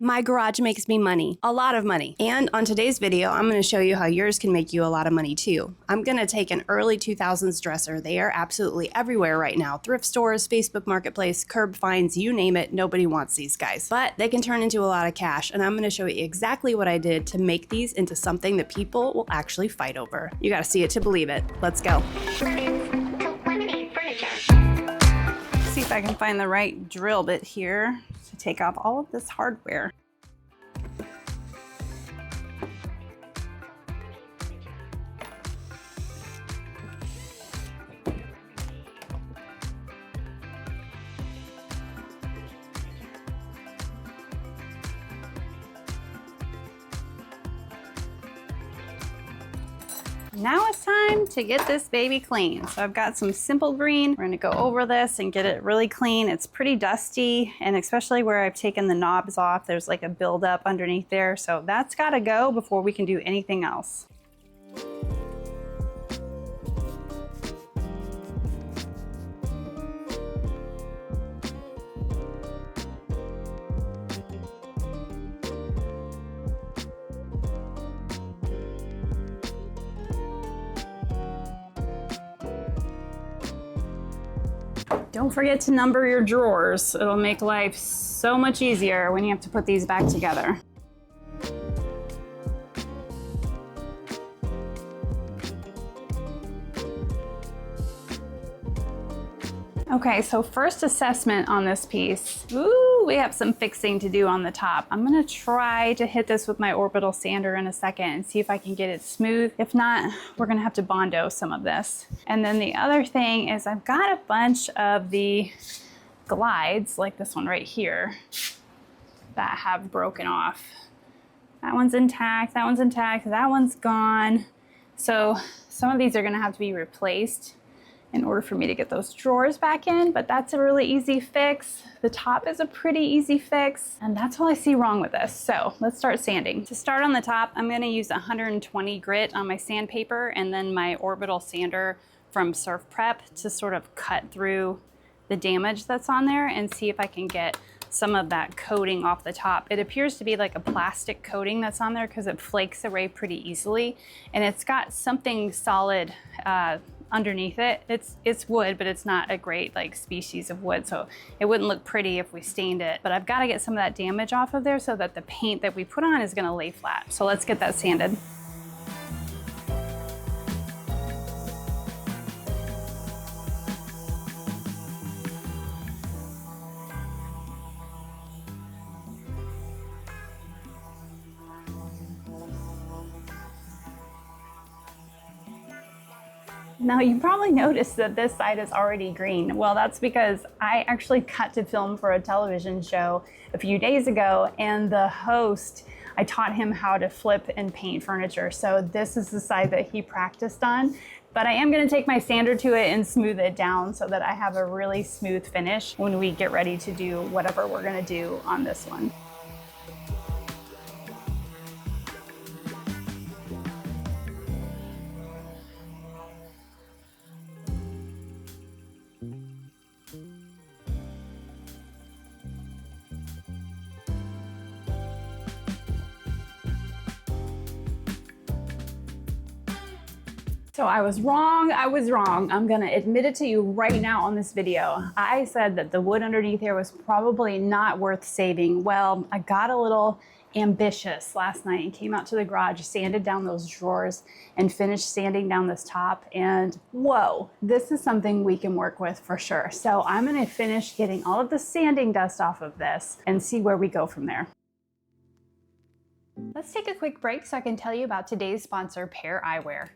My garage makes me money, a lot of money. And on today's video, I'm going to show you how yours can make you a lot of money too. I'm going to take an early 2000s dresser. They are absolutely everywhere right now. Thrift stores, Facebook Marketplace, curb finds, you name it, nobody wants these guys. But they can turn into a lot of cash, and I'm going to show you exactly what I did to make these into something that people will actually fight over. You got to see it to believe it. Let's go. See if I can find the right drill bit here to take off all of this hardware. Now it's time to get this baby clean. So I've got some simple green. We're gonna go over this and get it really clean. It's pretty dusty, and especially where I've taken the knobs off, there's like a buildup underneath there. So that's gotta go before we can do anything else. Don't forget to number your drawers. It'll make life so much easier when you have to put these back together. Okay, so first assessment on this piece. Ooh, we have some fixing to do on the top. I'm gonna try to hit this with my orbital sander in a second and see if I can get it smooth. If not, we're gonna have to Bondo some of this. And then the other thing is I've got a bunch of the glides, like this one right here, that have broken off. That one's intact, that one's intact, that one's gone. So some of these are gonna have to be replaced in order for me to get those drawers back in, but that's a really easy fix. The top is a pretty easy fix, and that's all I see wrong with this. So let's start sanding. To start on the top, I'm gonna use 120 grit on my sandpaper and then my orbital sander from Surf Prep to sort of cut through the damage that's on there and see if I can get some of that coating off the top. It appears to be like a plastic coating that's on there because it flakes away pretty easily, and it's got something solid underneath it. It's wood, but it's not a great like species of wood, so it wouldn't look pretty if we stained it. But I've got to get some of that damage off of there so that the paint that we put on is going to lay flat. So let's get that sanded. Now you probably noticed that this side is already green. Well, that's because I actually cut to film for a television show a few days ago, and the host, I taught him how to flip and paint furniture. So this is the side that he practiced on. But I am gonna take my sander to it and smooth it down so that I have a really smooth finish when we get ready to do whatever we're gonna do on this one. So I was wrong. I'm gonna admit it to you right now on this video. I said that the wood underneath here was probably not worth saving. Well, I got a little ambitious last night and came out to the garage, sanded down those drawers and finished sanding down this top, and whoa, this is something we can work with for sure. So I'm gonna finish getting all of the sanding dust off of this and see where we go from there. Let's take a quick break so I can tell you about today's sponsor, Pair Eyewear.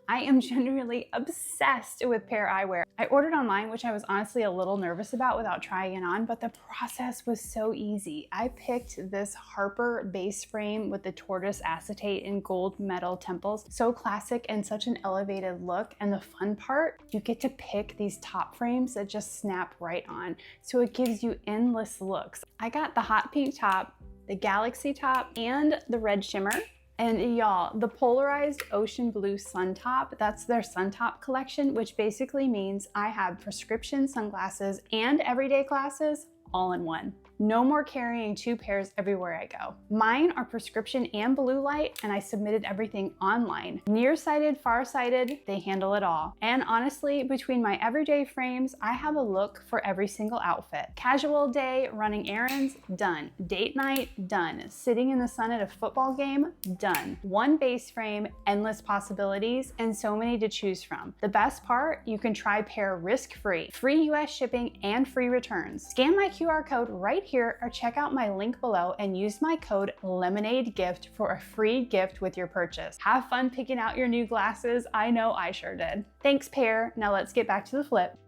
I am genuinely obsessed with Pair Eyewear. I ordered online, which I was honestly a little nervous about without trying it on, but the process was so easy. I picked this Harper base frame with the tortoise acetate and gold metal temples. So classic and such an elevated look. And the fun part, you get to pick these top frames that just snap right on. So it gives you endless looks. I got the hot pink top, the galaxy top, and the red shimmer. And y'all, the polarized ocean blue sun top, that's their sun top collection, which basically means I have prescription sunglasses and everyday glasses all in one. No more carrying 2 pairs everywhere I go. Mine are prescription and blue light, and I submitted everything online. Nearsighted, farsighted, they handle it all. And honestly, between my everyday frames, I have a look for every single outfit. Casual day, running errands, done. Date night, done. Sitting in the sun at a football game, done. One base frame, endless possibilities, and so many to choose from. The best part, you can try pair risk-free, free US shipping, and free returns. Scan my QR code right here or check out my link below and use my code LEMONADEGIFT for a free gift with your purchase. Have fun picking out your new glasses. I know I sure did. Thanks, pair. Now let's get back to the flip.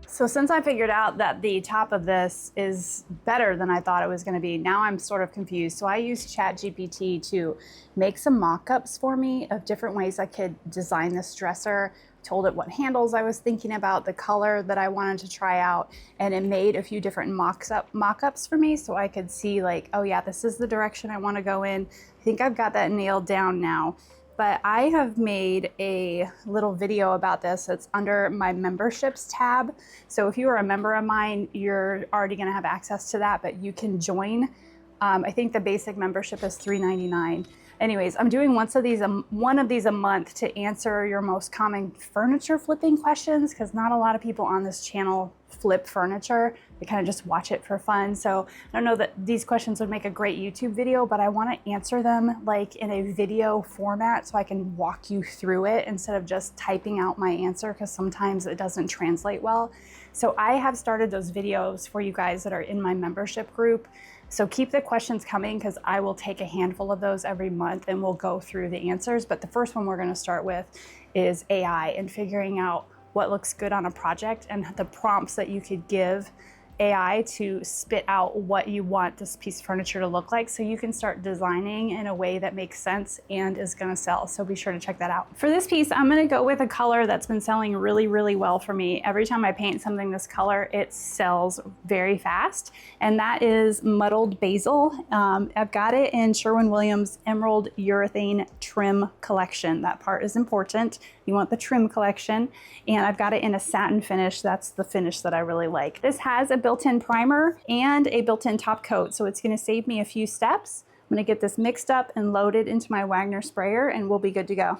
So since I figured out that the top of this is better than I thought it was going to be, now I'm sort of confused. So I used ChatGPT to make some mock-ups for me of different ways I could design this dresser. Told it what handles I was thinking about, the color that I wanted to try out, and it made a few different mock-ups for me so I could see like, oh yeah, this is the direction I want to go in. I think I've got that nailed down now. But I have made a little video about this. It's under my memberships tab. So if you are a member of mine, you're already gonna have access to that, but you can join. I think the basic membership is $3.99. Anyways, I'm doing one of these a month to answer your most common furniture flipping questions, because not a lot of people on this channel flip furniture. They kind of just watch it for fun. So I don't know that these questions would make a great YouTube video, but I want to answer them like in a video format so I can walk you through it instead of just typing out my answer, because sometimes it doesn't translate well. So I have started those videos for you guys that are in my membership group. So keep the questions coming, because I will take a handful of those every month and we'll go through the answers. But the first one we're going to start with is AI and figuring out what looks good on a project and the prompts that you could give AI to spit out what you want this piece of furniture to look like, so you can start designing in a way that makes sense and is gonna sell. So be sure to check that out. For this piece, I'm gonna go with a color that's been selling really, really well for me. Every time I paint something this color, it sells very fast, and that is Muddled Basil. I've got it in Sherwin-Williams Emerald Urethane Trim Collection. That part is important. You want the trim collection, and I've got it in a satin finish. That's the finish that I really like. This has a built-in primer and a built-in top coat, so it's gonna save me a few steps. I'm gonna get this mixed up and loaded into my Wagner sprayer, and we'll be good to go.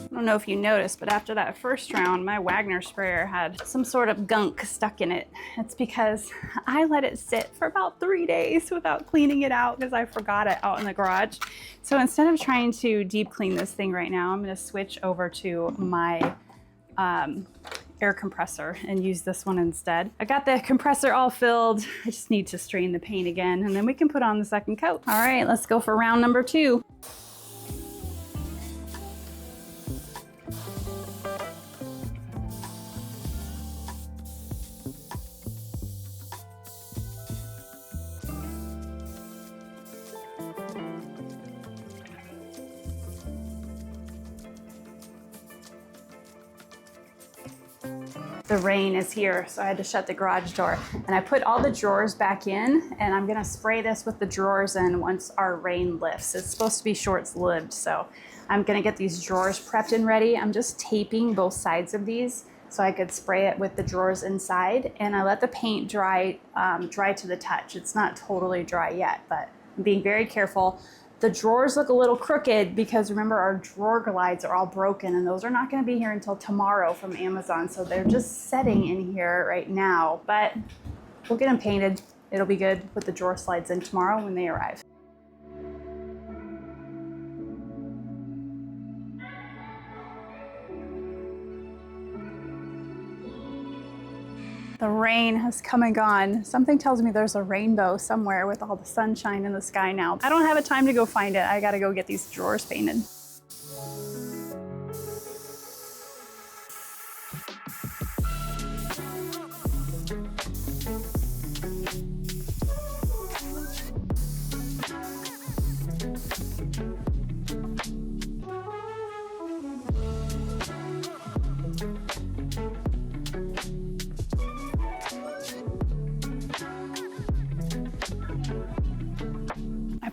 I don't know if you noticed, but after that first round, my Wagner sprayer had some sort of gunk stuck in it. It's because I let it sit for about 3 days without cleaning it out because I forgot it out in the garage. So instead of trying to deep clean this thing right now, I'm gonna switch over to my air compressor and use this one instead. I got the compressor all filled. I just need to strain the paint again, and then we can put on the second coat. All right, let's go for round number 2. The rain is here, so I had to shut the garage door. And I put all the drawers back in, and I'm gonna spray this with the drawers in once our rain lifts. It's supposed to be short-lived, so I'm gonna get these drawers prepped and ready. I'm just taping both sides of these so I could spray it with the drawers inside, and I let the paint dry to the touch. It's not totally dry yet, but I'm being very careful. The drawers look a little crooked because remember our drawer glides are all broken and those are not going to be here until tomorrow from Amazon. So they're just setting in here right now, but we'll get them painted. It'll be good. Put the drawer slides in tomorrow when they arrive. The rain has come and gone. Something tells me there's a rainbow somewhere with all the sunshine in the sky now. I don't have a time to go find it. I gotta go get these drawers painted.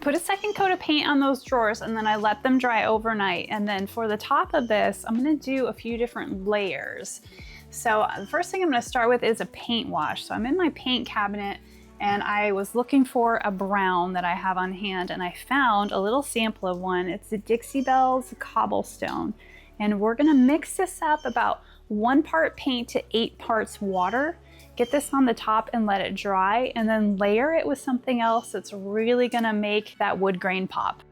Put a second coat of paint on those drawers and then I let them dry overnight. And then for the top of this, I'm gonna do a few different layers. So the first thing I'm gonna start with is a paint wash. So I'm in my paint cabinet and I was looking for a brown that I have on hand and I found a little sample of one. It's the Dixie Belle's Cobblestone. And we're gonna mix this up about 1 part paint to 8 parts water. Get this on the top and let it dry, and then layer it with something else that's really gonna make that wood grain pop.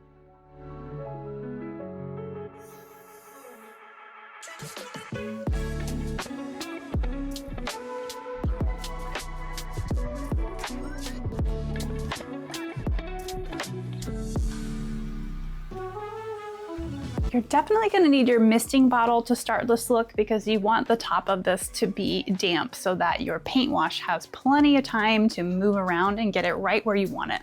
You're definitely gonna need your misting bottle to start this look because you want the top of this to be damp so that your paint wash has plenty of time to move around and get it right where you want it.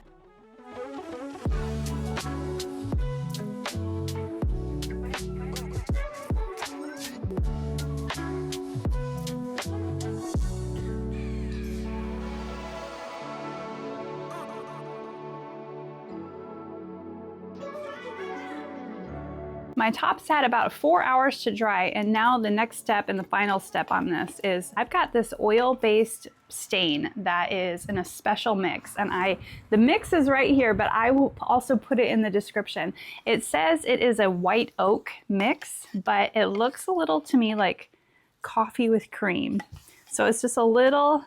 My top sat about 4 hours to dry, and now the next step and the final step on this is I've got this oil-based stain that is in a special mix, and the mix is right here, but I will also put it in the description. It says it is a white oak mix, but it looks a little to me like coffee with cream. So it's just a little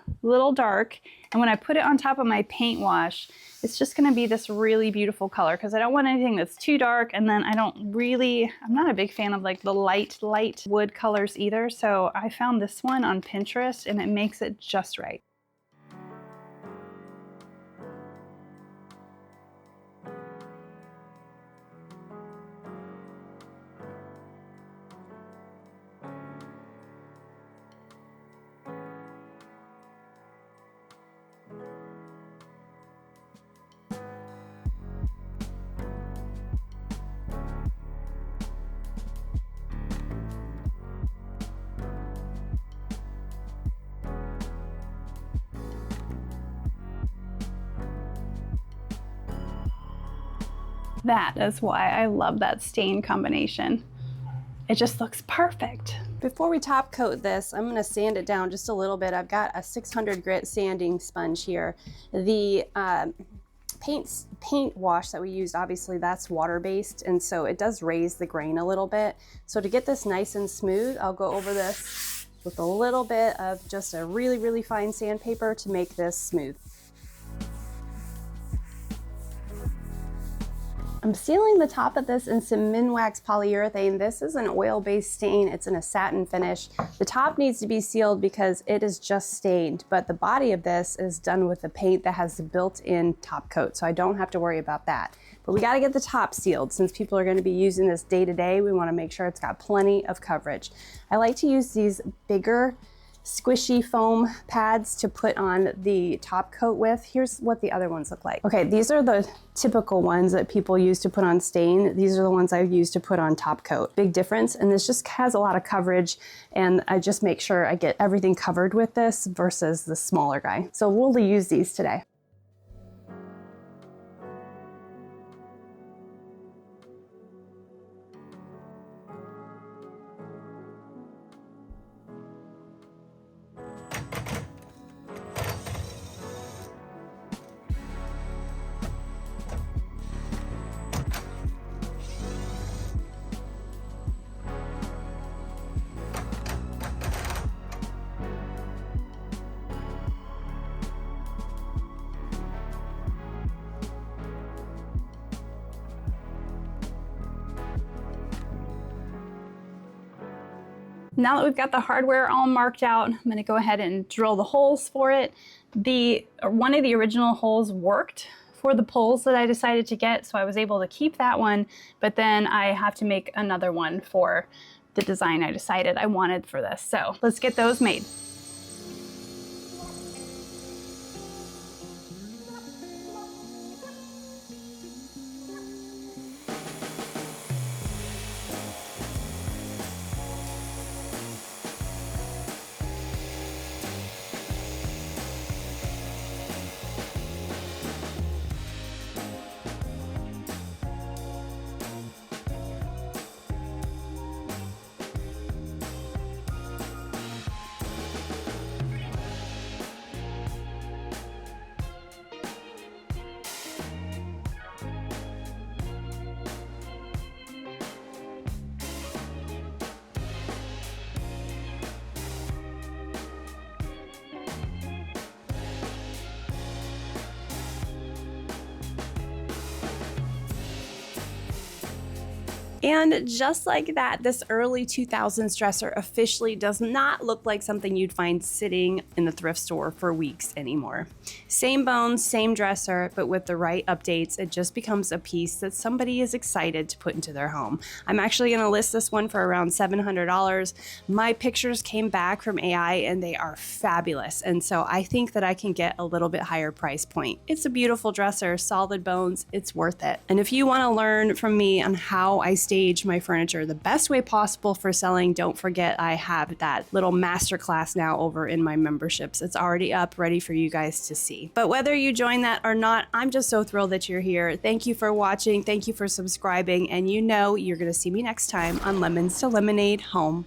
dark. And when I put it on top of my paint wash, it's just gonna be this really beautiful color because I don't want anything that's too dark. And then I'm not a big fan of like the light wood colors either. So I found this one on Pinterest and it makes it just right. That is why I love that stain combination. It just looks perfect. Before we top coat this, I'm gonna sand it down just a little bit. I've got a 600 grit sanding sponge here. The paint wash that we used, obviously that's water-based, and so it does raise the grain a little bit. So to get this nice and smooth, I'll go over this with a little bit of just a really fine sandpaper to make this smooth. I'm sealing the top of this in some Minwax polyurethane. This is an oil-based stain. It's in a satin finish. The top needs to be sealed because it is just stained, but the body of this is done with the paint that has the built-in top coat, so I don't have to worry about that. But we gotta get the top sealed. Since people are gonna be using this day to day, we wanna make sure it's got plenty of coverage. I like to use these bigger squishy foam pads to put on the top coat with. Here's what the other ones look like. Okay, these are the typical ones that people use to put on stain. These are the ones I use to put on top coat. Big difference, and this just has a lot of coverage, and I just make sure I get everything covered with this versus the smaller guy. So we'll use these today. Now that we've got the hardware all marked out, I'm gonna go ahead and drill the holes for it. One of the original holes worked for the poles that I decided to get, so I was able to keep that one, but then I have to make another one for the design I decided I wanted for this. So let's get those made. And just like that, this early 2000s dresser officially does not look like something you'd find sitting in the thrift store for weeks anymore. Same bones, same dresser, but with the right updates, it just becomes a piece that somebody is excited to put into their home. I'm actually gonna list this one for around $700. My pictures came back from AI and they are fabulous. And so I think that I can get a little bit higher price point. It's a beautiful dresser, solid bones, it's worth it. And if you wanna learn from me on how I stage my furniture the best way possible for selling, don't forget I have that little masterclass now over in my memberships. It's already up, ready for you guys to see. But whether you join that or not, I'm just so thrilled that you're here. Thank you for watching, thank you for subscribing, and you know you're gonna see me next time on Lemons to Lemonade Home.